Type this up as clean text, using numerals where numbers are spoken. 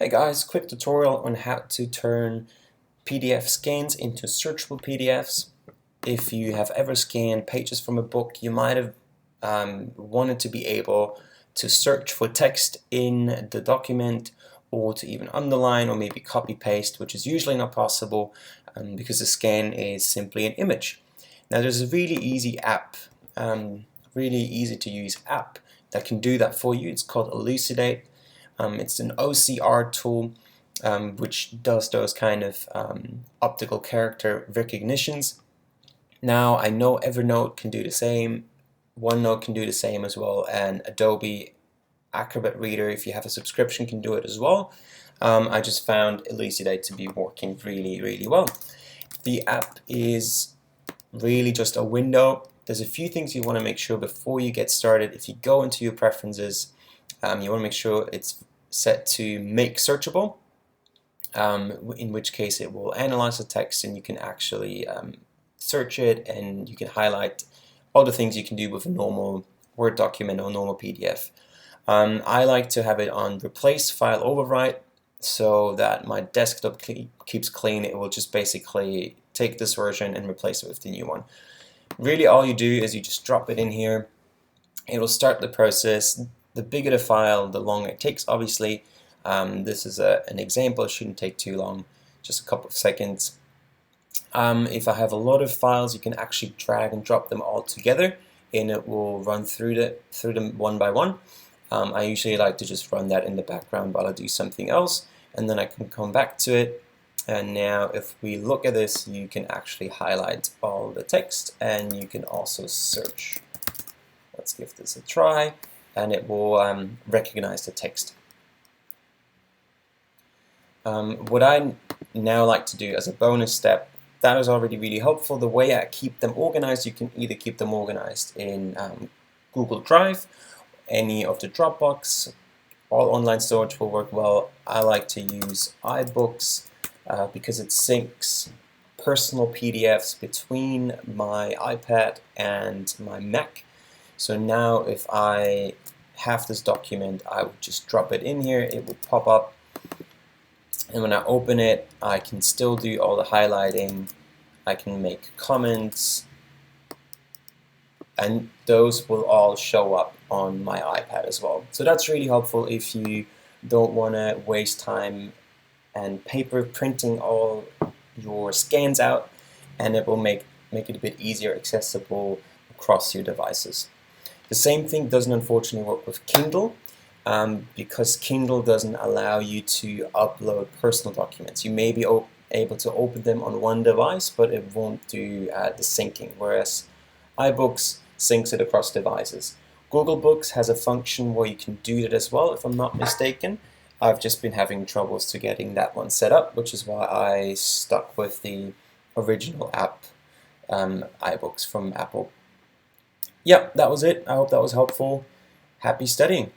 Hey guys, quick tutorial on how to turn PDF scans into searchable PDFs. If you have ever scanned pages from a book, you might have wanted to be able to search for text in the document or to even underline or maybe copy paste, which is usually not possible because the scan is simply an image. Now there's a really easy app, really easy to use app that can do that for you. It's called Elucidate. It's an OCR tool which does those kind of optical character recognitions. Now I know Evernote can do the same, OneNote can do the same as well, and Adobe Acrobat Reader, if you have a subscription, can do it as well. I just found Elucidate to be working really well. The app is really just a window. There's a few things you want to make sure before you get started. If you go into your preferences, you want to make sure it's set to make searchable, in which case it will analyze the text and you can actually search it, and you can highlight all the things you can do with a normal Word document or normal PDF. I like to have it on replace file overwrite so that my desktop keeps clean. It will just basically take this version and replace it with the new one. Really all you do is you just drop it in here. It will start the process. The bigger the file, the longer it takes, obviously. This is an example. It shouldn't take too long, just a couple of seconds. If I have a lot of files, you can actually drag and drop them all together and it will run through them one by one. I usually like to just run that in the background while I do something else, and then I can come back to it. And now if we look at this, you can actually highlight all the text and you can also search. Let's give this a try, and it will recognize the text. What I now like to do as a bonus step, that is already really helpful. The way I keep them organized, you can either keep them organized in Google Drive, any of the Dropbox, all online storage will work well. I like to use iBooks because it syncs personal PDFs between my iPad and my Mac. So now if I have this document, I would just drop it in here, it will pop up, and when I open it, I can still do all the highlighting, I can make comments, and those will all show up on my iPad as well. So that's really helpful if you don't want to waste time and paper printing all your scans out, and it will make it a bit easier accessible across your devices. The same thing doesn't unfortunately work with Kindle, because Kindle doesn't allow you to upload personal documents. You may be able to open them on one device, but it won't do the syncing, whereas iBooks syncs it across devices. Google Books has a function where you can do that as well, if I'm not mistaken. I've just been having troubles to getting that one set up, which is why I stuck with the original app, iBooks from Apple. Yeah, that was it. I hope that was helpful. Happy studying.